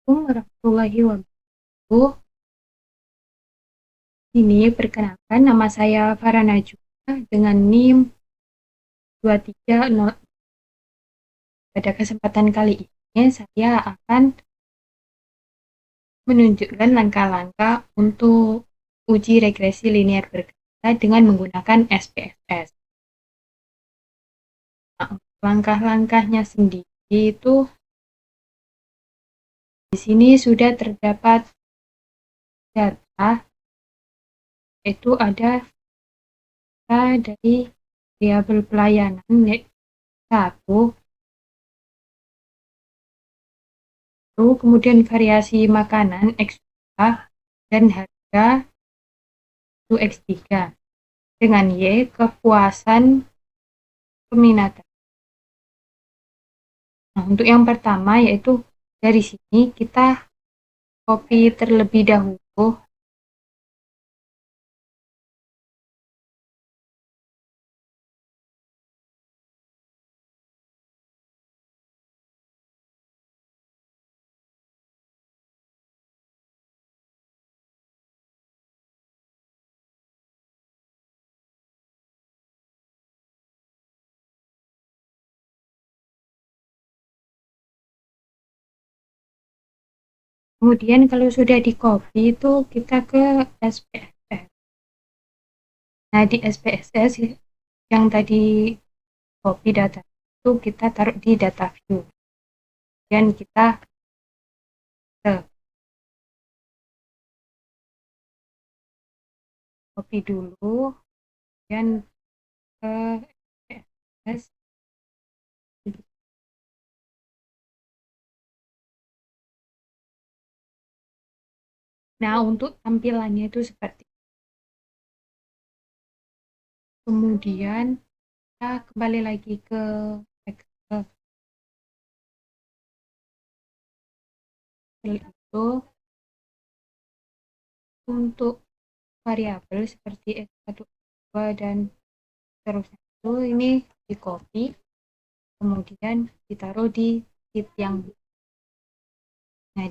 Assalamualaikum warahmatullahi wabarakatuh. Ini perkenalkan nama saya Farah Najwa dengan NIM 23. Pada kesempatan kali ini saya akan menunjukkan langkah-langkah untuk uji regresi linear berkala dengan menggunakan SPSS. Nah, langkah-langkahnya sendiri itu di sini sudah terdapat data, itu ada dari variabel pelayanan 1, kemudian variasi makanan X2 dan harga itu X3 dengan Y kepuasan peminatan. Nah, untuk yang pertama yaitu dari sini kita copy terlebih dahulu kemudian kalau sudah di copy itu kita ke SPSS. Nah, di SPSS yang tadi copy data itu kita taruh di data view dan kita copy dulu dan ke SPSS. Nah, untuk tampilannya itu seperti kemudian kita kembali lagi ke Excel itu untuk variabel seperti X1, X2 dan seterusnya itu ini di copy kemudian ditaruh di sheet yang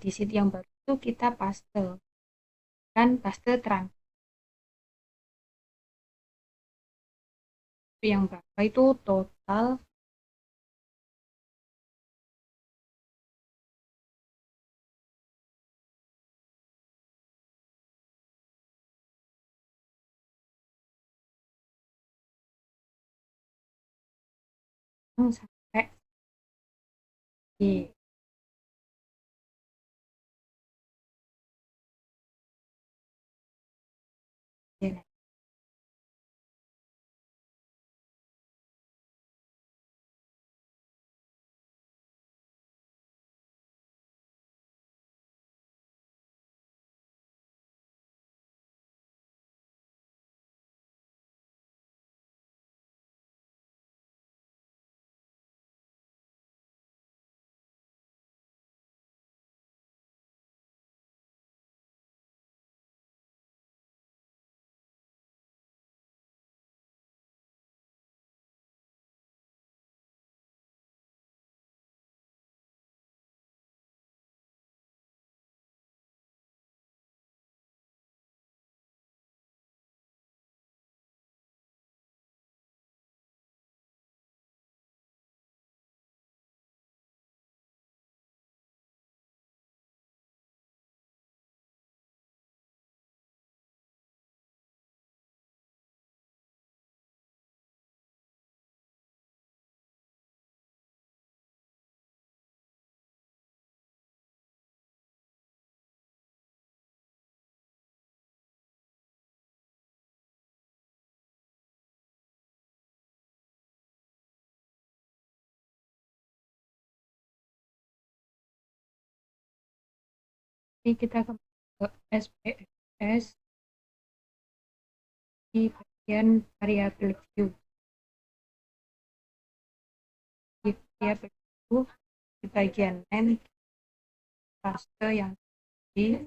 di sheet yang baru itu kita paste kan paste terang yang berapa itu total sampai di sini. Jadi kita ke SPSS di bagian variabel view di variabel view di bagian length paste yang di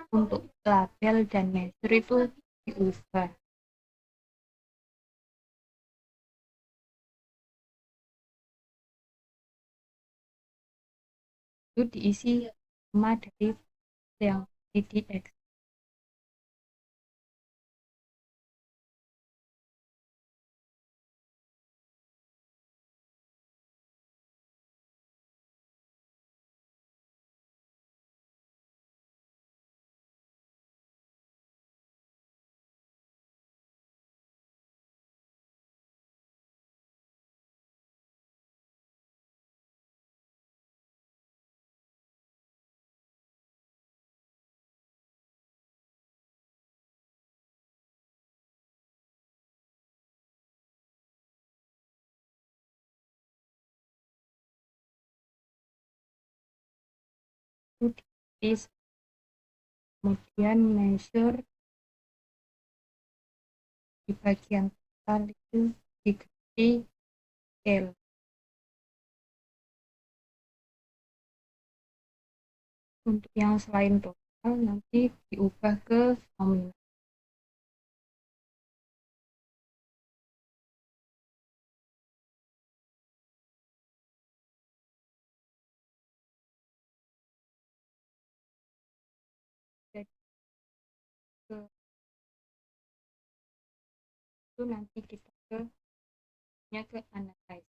untuk label dan measure itu diubah. itu diisi sama dari yang di X. Itu diisi, kemudian measure di bagian total itu diganti scale. Untuk yang selain total nanti diubah ke nominal. Jadi itu nanti kita ke analyze.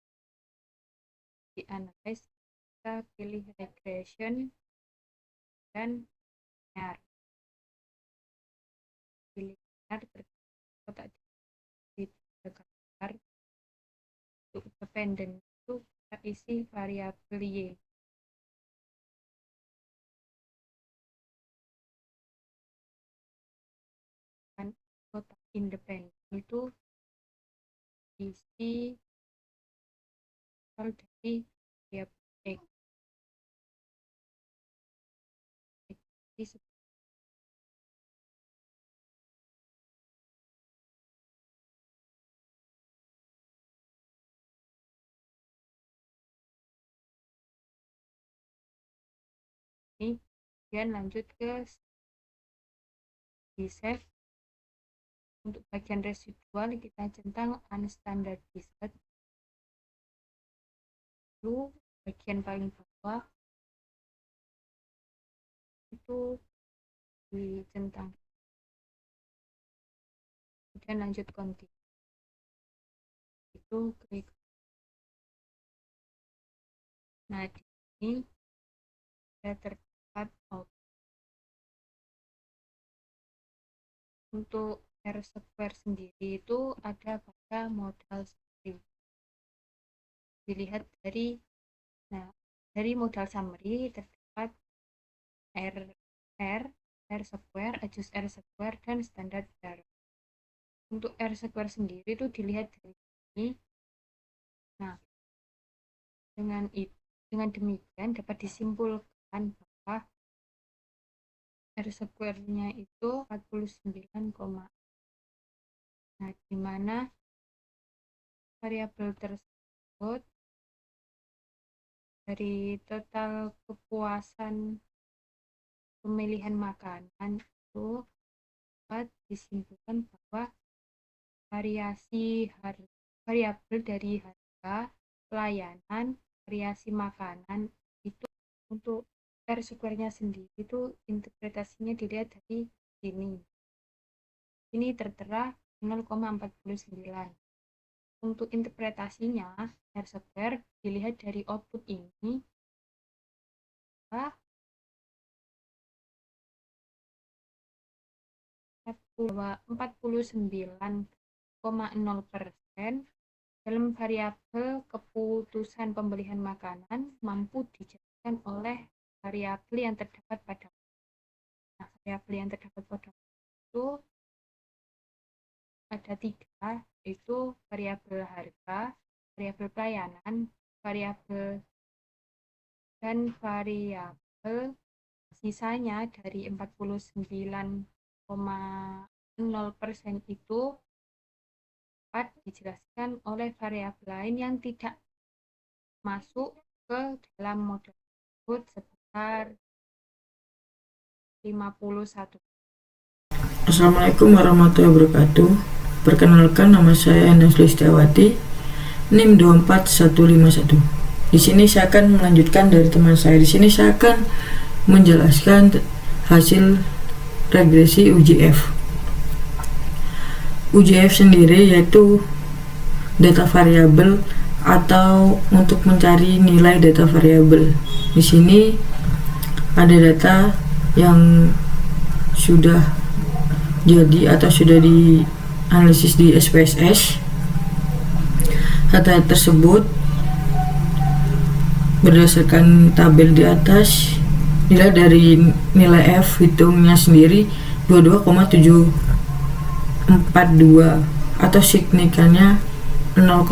Di analyze kita pilih regression dan linear. Pilih linear terkotak di gambar. Untuk dependent itu kita isi variabel y. Dan kotak independen itu isi dari variabel x. Ini kemudian lanjut ke di save. Untuk bagian residual kita centang unstandardized. Lalu bagian paling bawah itu dicentang, kemudian lanjut continue. Itu klik. Nah, di sini sudah terdapat untuk R-square sendiri itu ada pada modal summary. Dilihat dari modal summary terdapat R-square, adjust R-square, dan standar error. Untuk R-square sendiri itu dilihat dari sini. Nah, dengan demikian dapat disimpulkan bahwa R-square-nya itu 49, nah di mana variabel tersebut dari total kepuasan pemilihan makanan itu dapat disimpulkan bahwa variabel dari harga, pelayanan, variasi makanan itu untuk R-square-nya sendiri itu interpretasinya dilihat dari sini. Ini tertera 0,49. Untuk interpretasinya R-square dilihat dari output ini bahwa 49,0% dalam variabel keputusan pembelian makanan mampu dijelaskan oleh variabel yang terdapat pada. Nah, variabel yang terdapat pada itu ada 3, yaitu variabel harga, variabel pelayanan, variabel dan variabel sisanya dari 49,0% itu dapat dijelaskan oleh variabel lain yang tidak masuk ke dalam model tersebut sebesar 51. Assalamualaikum warahmatullahi wabarakatuh. Perkenalkan, nama saya Enes Listiawati, NIM 24151. Di sini saya akan melanjutkan dari teman saya. Di sini saya akan menjelaskan hasil regresi UJF. UJF sendiri yaitu data variabel atau untuk mencari nilai data variabel. Di sini ada data yang sudah jadi atau sudah dianalisis di SPSS. Data tersebut berdasarkan tabel di atas, nilai dari nilai F hitungnya sendiri 22,742 atau signifikannya 0,00.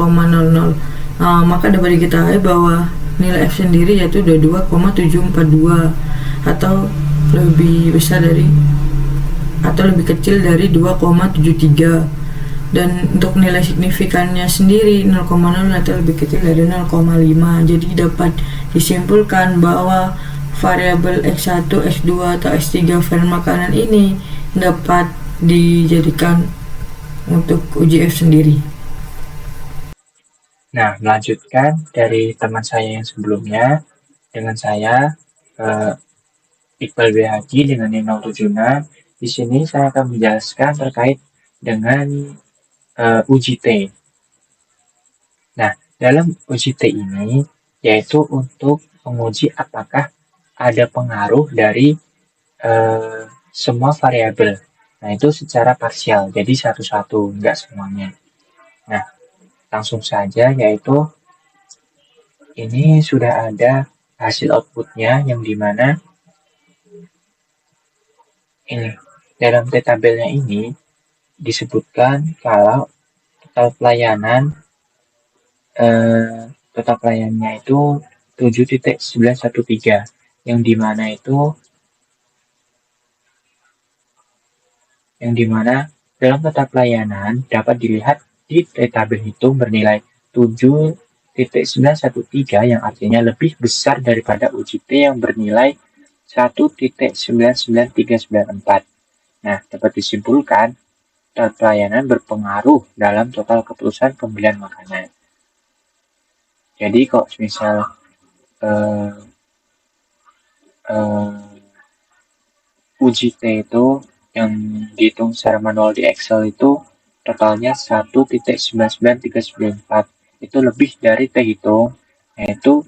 Maka dapat diketahui bahwa nilai F sendiri yaitu 22,742 atau lebih besar dari atau lebih kecil dari 2,73, dan untuk nilai signifikannya sendiri 0,0 atau lebih kecil dari 0,5. Jadi dapat disimpulkan bahwa variabel X1, X2 atau X3 varian makanan ini dapat dijadikan untuk UJF sendiri. Nah, melanjutkan dari teman saya yang sebelumnya, dengan saya Iqbal B. Haji dengan NIM 076. Di sini saya akan menjelaskan terkait dengan uji T. Nah, dalam uji T ini yaitu untuk menguji apakah ada pengaruh dari semua variabel. Nah, itu secara parsial, jadi satu-satu, enggak semuanya. Nah, langsung saja yaitu ini sudah ada hasil outputnya yang dimana ini dalam tabelnya ini disebutkan kalau total pelayanannya itu 7.913 yang dimana dalam total pelayanan dapat dilihat di tabel hitung bernilai 7.913 yang artinya lebih besar daripada uji T yang bernilai 1.99394. Nah, dapat disimpulkan total pelayanan berpengaruh dalam total keputusan pembelian makanan. Jadi kalau misal uji T itu yang dihitung secara manual di Excel itu totalnya 1.99394, itu lebih dari T hitung, yaitu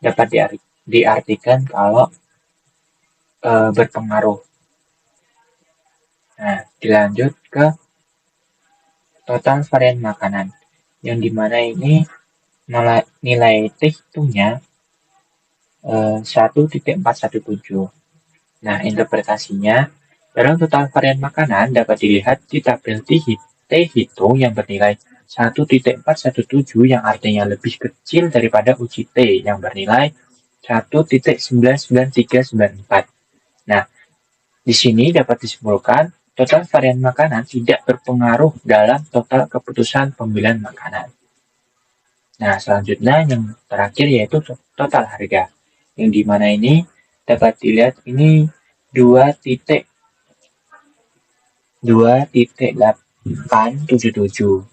dapat diartikan kalau berpengaruh. Nah, dilanjut ke total varian makanan, yang dimana ini nilai T hitungnya 1.417. Nah, interpretasinya dalam total varian makanan dapat dilihat di tabel T hitung yang bernilai 1.417 yang artinya lebih kecil daripada uji T yang bernilai 1.99394. Nah, di sini dapat disimpulkan total varian makanan tidak berpengaruh dalam total keputusan pembelian makanan. Nah, selanjutnya yang terakhir yaitu total harga, yang dimana ini dapat dilihat ini 2.877.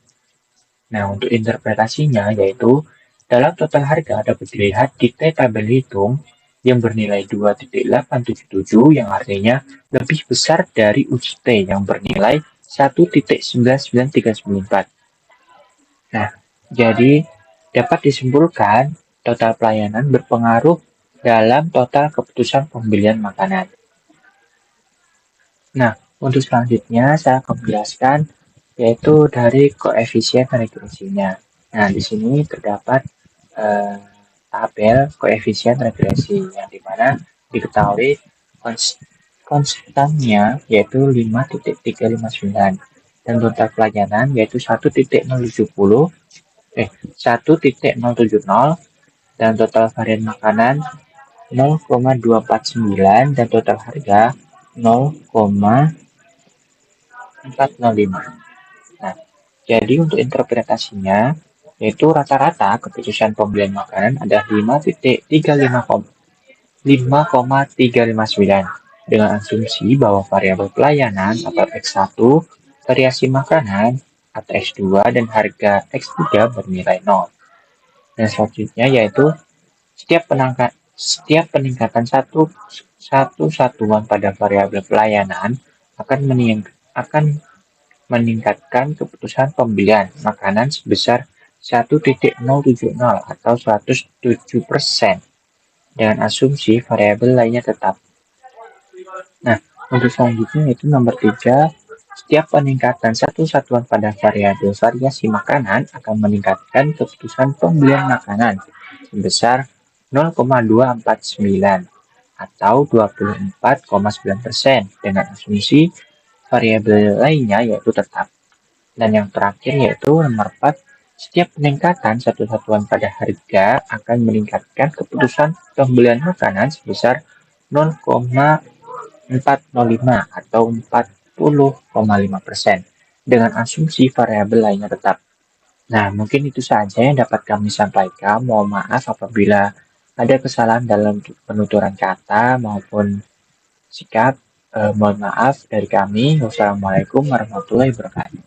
Nah, untuk interpretasinya yaitu dalam total harga dapat dilihat di tabel hitung yang bernilai 2.877 yang artinya lebih besar dari uji T yang bernilai 1.99394. Nah, jadi dapat disimpulkan total pelayanan berpengaruh dalam total keputusan pembelian makanan. Nah, untuk selanjutnya saya akan menjelaskan yaitu dari koefisien regresinya. Nah, di sini terdapat tabel koefisien regresi yang dimana diketahui konstannya yaitu 5.359 dan total pelayanan yaitu 1.070 dan total varian makanan 0,249 dan total harga 0,405. Nah, jadi untuk interpretasinya yaitu rata-rata keputusan pembelian makanan ada 5,359 dengan asumsi bahwa variabel pelayanan atau X1, variasi makanan atau X2 dan harga X3 bernilai 0. Dan selanjutnya yaitu setiap peningkatan satu satuan pada variabel pelayanan akan meningkatkan keputusan pembelian makanan sebesar 1,070 atau 107% dengan asumsi variabel lainnya tetap. Nah, untuk selanjutnya yaitu nomor 3, setiap peningkatan satu satuan pada variabel variasi makanan akan meningkatkan keputusan pembelian makanan sebesar 0,249 atau 24,9% dengan asumsi variabel lainnya yaitu tetap. Dan yang terakhir yaitu nomor 4, setiap peningkatan satu satuan pada harga akan meningkatkan keputusan pembelian makanan sebesar 0,405 atau 40,5% dengan asumsi variabel lainnya tetap. Nah, mungkin itu saja yang dapat kami sampaikan. Mohon maaf apabila ada kesalahan dalam penuturan kata maupun sikap. Mohon maaf dari kami. Wassalamualaikum warahmatullahi wabarakatuh.